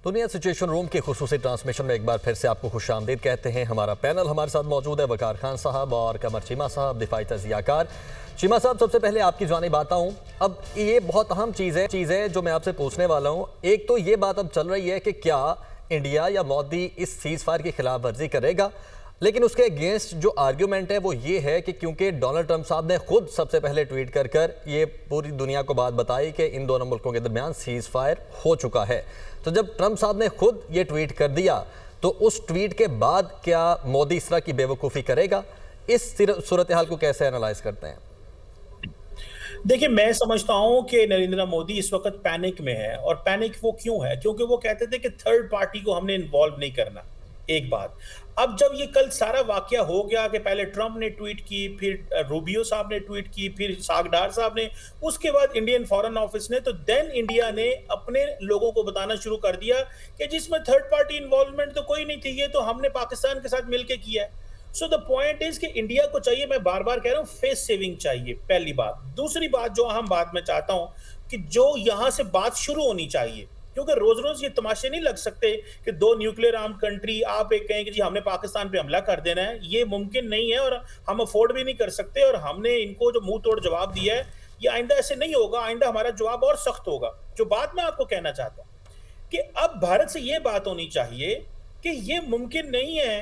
दुनिया situation room के खुसूसी transmission में एक बार फिर से आपको खुशामदीद कहते हैं। हमारा पैनल हमारे साथ मौजूद है वकार खान साहब और कमर चीमा साहब, दिफाई तजियाकार। चीमा साहब, सबसे पहले आपकी जानिब आता हूँ। अब ये बहुत अहम चीज़ है जो मैं आपसे पूछने वाला हूँ। एक तो ये बात अब चल रही है कि क्या इंडिया या मोदी इस सीज़ फायर की खिलाफ वर्जी करेगा, लेकिन उसके अगेंस्ट जो आर्ग्यूमेंट है वो ये है कि क्योंकि डोनाल्ड ट्रंप साहब ने खुद सबसे पहले ट्वीट कर ये पूरी दुनिया को बात बताई कि इन दोनों मुल्कों के दरमियान सीज़ फायर हो चुका है। तो जब ट्रंप साहब ने खुद ये ट्वीट कर दिया तो उस ट्वीट के बाद क्या मोदी इस तरह की बेवकूफ़ी करेगा? इस सूरत हाल को कैसे एनालाइज करते हैं? देखिए, मैं समझता हूं कि नरेंद्र मोदी इस वक्त पैनिक में है। और पैनिक वो क्यों है? क्योंकि वो कहते थे कि थर्ड पार्टी को हमने इन्वॉल्व नहीं करना। एक बात, अब जब ये कल सारा वाकया हो गया कि पहले ट्रंप ने ट्वीट की, फिर रूबियो साहब ने ट्वीट की, फिर सागडार साहब ने, उसके बाद इंडियन फॉरेन ऑफिस ने, तो देन इंडिया ने अपने लोगों को बताना शुरू कर दिया कि जिसमें थर्ड पार्टी इन्वॉल्वमेंट तो कोई नहीं थी, ये तो हमने पाकिस्तान के साथ मिलकर किया है। सो द पॉइंट इज कि इंडिया को चाहिए, मैं बार बार कह रहा हूं, फेस सेविंग चाहिए, पहली बात। दूसरी बात जो अहम बात मैं चाहता हूं कि जो यहां से बात शुरू होनी चाहिए, क्योंकि रोज रोज ये तमाशे नहीं लग सकते कि दो न्यूक्लियर आर्म कंट्री आप एक कहें कि जी हमने पाकिस्तान पे हमला कर देना है। ये मुमकिन नहीं है और हम अफोर्ड भी नहीं कर सकते। और हमने इनको जो मुंह तोड़ जवाब दिया है, ये आइंदा ऐसे नहीं होगा। आइंदा हमारा जवाब और सख्त होगा। जो बात मैं आपको कहना चाहता हूं कि अब भारत से ये बात होनी चाहिए कि ये मुमकिन नहीं है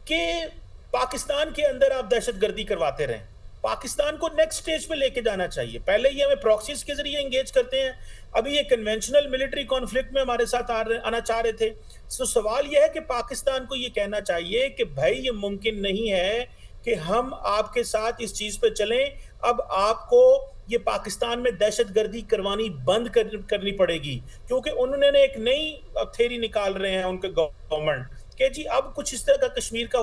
कि पाकिस्तान के अंदर आप दहशतगर्दी करवाते रहें। पाकिस्तान को नेक्स्ट स्टेज पे लेके जाना चाहिए। पहले ये हमें प्रॉक्सीज के जरिए एंगेज करते हैं, अभी ये कन्वेंशनल मिलिट्री कॉन्फ्लिक्ट में हमारे साथ आना चाह रहे थे। तो सवाल यह है कि पाकिस्तान को ये कहना चाहिए कि भाई ये मुमकिन नहीं है कि हम आपके साथ इस चीज पे चलें। अब आपको ये पाकिस्तान में दहशतगर्दी करवानी बंद करनी पड़ेगी, क्योंकि उन्होंने एक नई थ्योरी निकाल रहे हैं उनके गवर्नमेंट कि जी अब कुछ इस तरह का कश्मीर का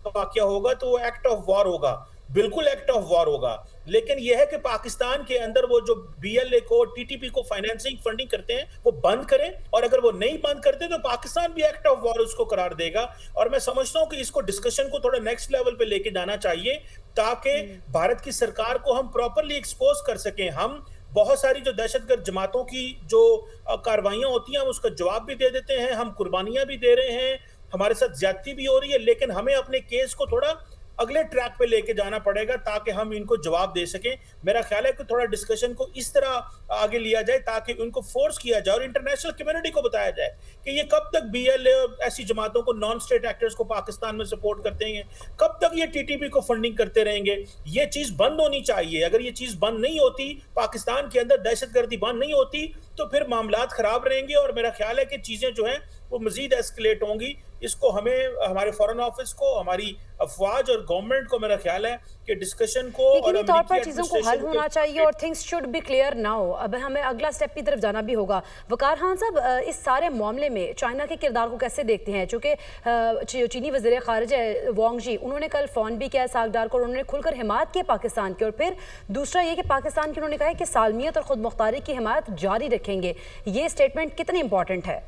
वाकया होगा तो वो एक्ट ऑफ वॉर होगा। बिल्कुल एक्ट ऑफ वॉर होगा। लेकिन यह है कि पाकिस्तान के अंदर वो जो बीएलए को, टीटीपी को फाइनेंसिंग फंडिंग करते हैं वो बंद करें, और अगर वो नहीं बंद करते तो पाकिस्तान भी एक्ट ऑफ वॉर उसको करार देगा। और मैं समझता हूं कि इसको डिस्कशन को थोड़ा नेक्स्ट लेवल पे लेके जाना चाहिए, ताकि भारत की सरकार को हम प्रॉपरली एक्सपोज कर सकें। हम बहुत सारी जो दहशतगर्द जमातों की जो कार्रवाइयां होती हैं, हम उसका जवाब भी दे देते हैं, हम कुर्बानियां भी दे रहे हैं, हमारे साथ ज्यादती भी हो रही है, लेकिन हमें अपने केस को थोड़ा अगले ट्रैक पे लेके जाना पड़ेगा ताकि हम इनको जवाब दे सकें। मेरा ख्याल है कि थोड़ा डिस्कशन को इस तरह आगे लिया जाए ताकि उनको फोर्स किया जाए और इंटरनेशनल कम्युनिटी को बताया जाए कि ये कब तक बीएलए ऐसी जमातों को, नॉन स्टेट एक्टर्स को पाकिस्तान में सपोर्ट करते हैं, कब तक ये टीटीपी को फंडिंग करते रहेंगे। ये चीज बंद होनी चाहिए। अगर ये चीज बंद नहीं होती, पाकिस्तान के अंदर दहशतगर्दी बंद नहीं होती, तो फिर मामलात खराब रहेंगे और मेरा ख्याल है कि चीजें जो हैं वो मजीद एस्केलेट होंगी। इसको हमें, हमारे फॉरेन ऑफिस को, हमारी अफवाज और गवर्नमेंट को, मेरा ख्याल है कि डिस्कशन को और तौर पर चीजों को हल होना चाहिए और things should be clear now. अब हमें अगला स्टेप की तरफ जाना भी होगा। वकार खान साहब, इस सारे मामले में चाइना के किरदार को कैसे देखते हैं? चूंकि चीनी वज़ीर ख़ारिजा वांग जी, उन्होंने कल फ़ोन भी किया सागडार को और उन्होंने खुलकर हिमायत की पाकिस्तान की। और फिर दूसरा ये कि पाकिस्तान की उन्होंने कहा है कि सालमियत और खुद मुख्तारी की हिमायत जारी रखेंगे। ये स्टेटमेंट कितनी इंपॉर्टेंट है?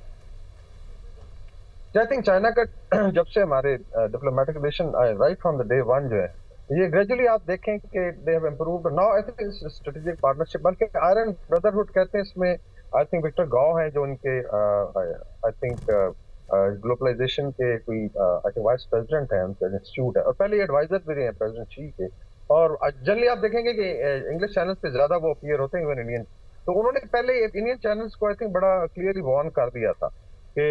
आई थिंक चाइना का जब से हमारे diplomatic relation right from the day one जो है, ये ग्रेजुअली आप देखें कि they have improved now. I think strategic partnership, बल्कि आयरन ब्रदरहुड कहते हैं इसमें। आई थिंक विक्टर गाओ हैं जो उनके आई थिंक ग्लोबलाइजेशन के कोई आई थिंक वाइस प्रेसिडेंट हैं, उनका इंस्टीट्यूट है, और पहले एडवाइजर भी रहे हैं प्रेसिडेंट शी के। और जनरली आप देखेंगे कि इंग्लिश चैनल्स पे ज्यादा वो अपीयर होते हैं इवन इंडियन। तो उन्होंने पहले इंडियन चैनल्स को आई थिंक बड़ा क्लियरली वार्न कर दिया था कि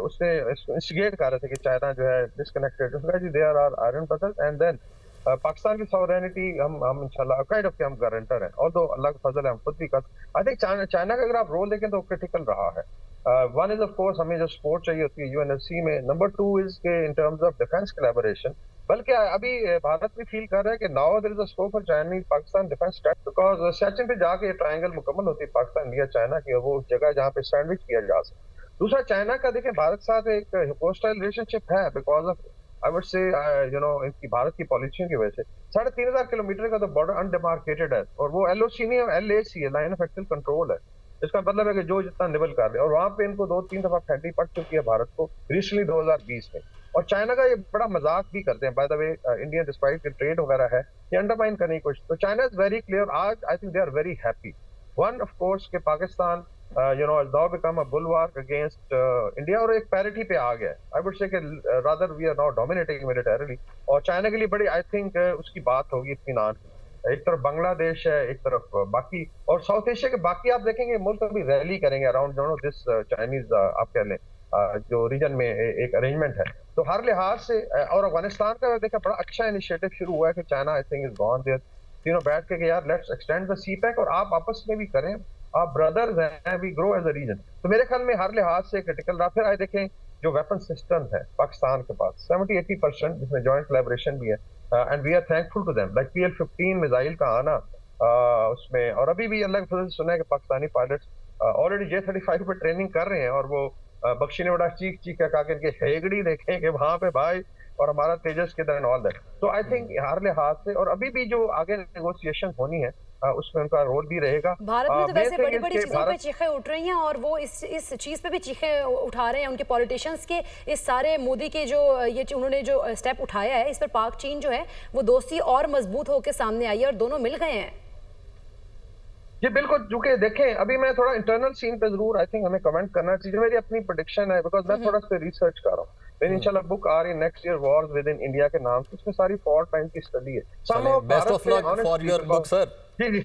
उसने इंस्टिगेट कर रहे थे कि चाइना जो है disconnected, they are iron brothers. And then Pakistan की सॉवरेनिटी हम इंशाल्लाह काइंड ऑफ के हम गारंटर हैं, और तो अल्लाह का फजल है, हम खुद भी कर। आई थिंक चाइना का अगर आप रोल देखें तो क्रिटिकल रहा है। वन इज ऑफ कोर्स हमें जो सपोर्ट चाहिए होती है यूएनएससी में। नंबर टू इज के in terms of defence collaboration, बल्कि अभी भारत भी फील कर रहा है कि now there is a scope for Chinese Pakistan defence strategy, because session पे जाके ये ट्रायंगल मुकम्मल होती है पाकिस्तान, इंडिया, चाइना की, वो जगह जहाँ पे सैंडविच किया जा सके। दूसरा, चाइना का देखें भारत साथ एक होस्टाइल रिलेशनशिप है because of I would say इनकी भारत की पॉलिसियों की वजह से। 3,500 किलोमीटर का तो बॉर्डर अनडिमार्केटेड है, और वो एलओसी नहीं है, एलएसी है, लाइन ऑफ एक्चुअल कंट्रोल है। इसका मतलब है कि जो जितना निबल कर रहे, और वहां पे इनको 2-3 दफा फैंडी पड़ चुकी है भारत को, रिसेंटली 2020 में। और चाइना का ये बड़ा मजाक भी करते हैं, by the way, India despite के ट्रेड वगैरह है, ये अंडरमाइन करने की कोशिश। तो चाइना इज वेरी क्लियर। आज I think they are very happy. One of course के Pakistan has now become a bulwark against India और एक parity पे आ गया है. I would say कि rather we are now dominating militarily और चाइना के लिए बड़ी I think उसकी बात होगी इत्मीनान की. एक तरफ बांग्लादेश है, एक तरफ बाकी और साउथ एशिया के बाकी आप देखेंगे मुल्क अभी रैली करेंगे अराउंड दिस चाइनीज आप कह लें जो रीजन में एक अरेंजमेंट है. तो हर लिहाज से और अफगानिस्तान का देखा बड़ा अच्छा इनिशिएटिव शुरू हुआ है कि China I think is gone there तीनों बैठ के कि यार लेट्स एक्सटेंड द सीपैक और आप आपस में भी करें, आप ब्रदर्स हैं, we grow as a region. तो मेरे ख्याल में हर लिहाज से क्रिटिकल रहा. फिर आए देखें जो वेपन सिस्टम है पाकिस्तान के पास 70-80% जिसमें जॉइंट कोलैबोरेशन भी है and we are thankful to them like PL-15 missile का आना उसमें. और अभी भी अल्लाह के फजल से सुना है कि पाकिस्तानी पायलट्स ऑलरेडी J-35 पे ट्रेनिंग कर रहे हैं और वो बख्शी ने बड़ा चीख चीख का के इनके हेगड़ी देखें कि वहां पे भाई और हमारा तेजस के दर ऑल दैट. तो आई थिंक हर लिहाज से और अभी भी जो आगे नेगोशिएशन होनी है उसमें उनका रोल भी रहेगा. भारत में तो वैसे बड़ी बड़ी चीजों पे भारत चीखें उठ रही हैं और वो इस चीज पे भी चीखें उठा रहे हैं उनके पॉलिटिशियंस के इस सारे मोदी के जो उन्होंने जो स्टेप उठाया है इस पर पाक चीन जो है वो दोस्ती और मजबूत होकर सामने आई है और दोनों मिल गए हैं. जी बिल्कुल. चूंकि देखें अभी मैं थोड़ा इंटरनल सीन पे जरूर आई थिंक हमें कमेंट करना चाहिए. मेरी अपनी प्रेडिक्शन है बिकॉज मैं थोड़ा सा रिसर्च कर रहा हूँ. मेरी इंशाल्लाह बुक आ रही है next year wars within India के नाम से. उसमें सारी फॉल्ट लाइन की स्टडी है. Best of luck for your book sir. जी जी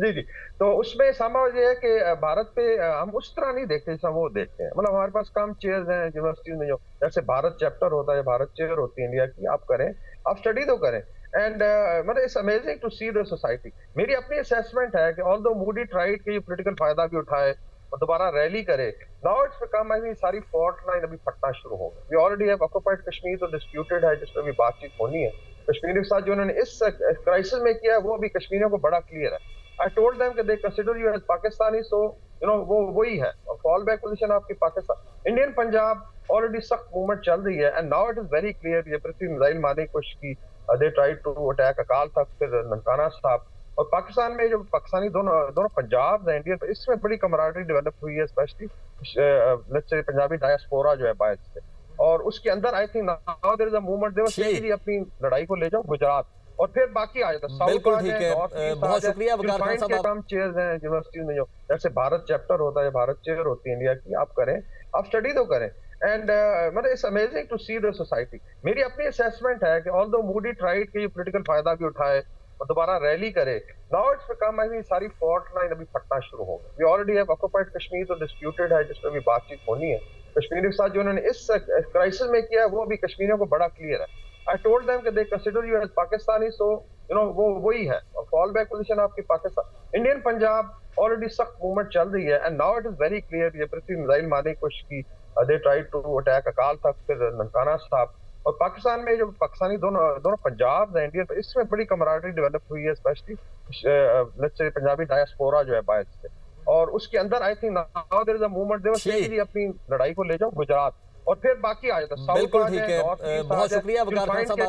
जी जी. तो उसमें संभव ये है कि भारत पे हम उस तरह नहीं देखते जैसा वो देखते हैं. मतलब हमारे पास कम चेयर्स हैं यूनिवर्सिटीज में जो जैसे भारत चैप्टर होता है, भारत चेयर होती है इंडिया की. आप करें, आप स्टडी तो करें एंड मतलब it's amazing to see the society. मेरी अपनी असेसमेंट है कि ऑल्दो मोदी ट्राइड के ये पॉलिटिकल फायदा भी उठाए और दोबारा रैली करे, now it's become I mean सारी फॉल्ट लाइन अभी फटना शुरू हो गई. We already have occupied Kashmir तो डिस्प्यूटेड है जिस पर भी बातचीत होनी है. कश्मीर के साथ जो उन्होंने इस क्राइसिस में किया है वो अभी कश्मीरियों को बड़ा क्लियर है. आई टोल्ड देम कि they consider you as Pakistani so वो वही है और फॉल बैक पोजीशन आपकी पाकिस्तान. इंडियन पंजाब ऑलरेडी सख्त मूवमेंट चल रही है and now it is very clear. ये पृथ्वी मिसाइल मारने की कोशिश की, they tried to attack Akal Takht, फिर ननकाना साहब. और पाकिस्तान में जो पाकिस्तानी दोनों पंजाब है इंडियन, इसमें बड़ी कमराडरी डेवलप हुई है specially let's say Punjabi diaspora जो है बाहर से. और उसके अंदर I think now there is a movement they was अपनी लड़ाई को ले जाओ गुजरात और फिर बाकी आ जाता है. बिल्कुल ठीक है. बहुत शुक्रिया वकार खान साहब. कम चेयर्स हैं यूनिवर्सिटीज में जो जैसे भारत चैप्टर होता है, भारत चेयर होती है इंडिया की. आप करें, आप स्टडी तो करें एंड मतलब it's amazing to see the society. मेरी अपनी असेसमेंट है कि ऑल्दो मोदी ट्राइड के ये पॉलिटिकल फायदा भी उठाए और दोबारा रैली करे, now it's become I mean सारी फॉल्ट लाइन अभी फटना शुरू हो गई. We already have occupied Kashmir तो डिस्प्यूटेड है जिस पर भी बातचीत होनी है. कश्मीर के साथ जो उन्होंने इस क्राइसिस में किया है वो अभी कश्मीरियों को बड़ा क्लियर है. आई टोल्ड देम कि they consider you as Pakistani so वो वही है और फॉल बैक पोजीशन आपकी पाकिस्तान. इंडियन पंजाब ऑलरेडी सख्त मूवमेंट चल रही है and now it is very clear. ये पृथ्वी मिसाइल मारने की कोशिश की, they tried to attack Akal Takht, फिर ननकाना साहब. और पाकिस्तान में जो पाकिस्तानी दोनों पंजाब है इंडियन, इसमें बड़ी कमराडरी डेवलप हुई है specially let's say Punjabi diaspora जो है बाहर से. और उसके अंदर I think now there is a movement they was अपनी लड़ाई को ले जाओ गुजरात और फिर बाकी आ जाता है. बिल्कुल ठीक है. बहुत शुक्रिया वकार खान साहब.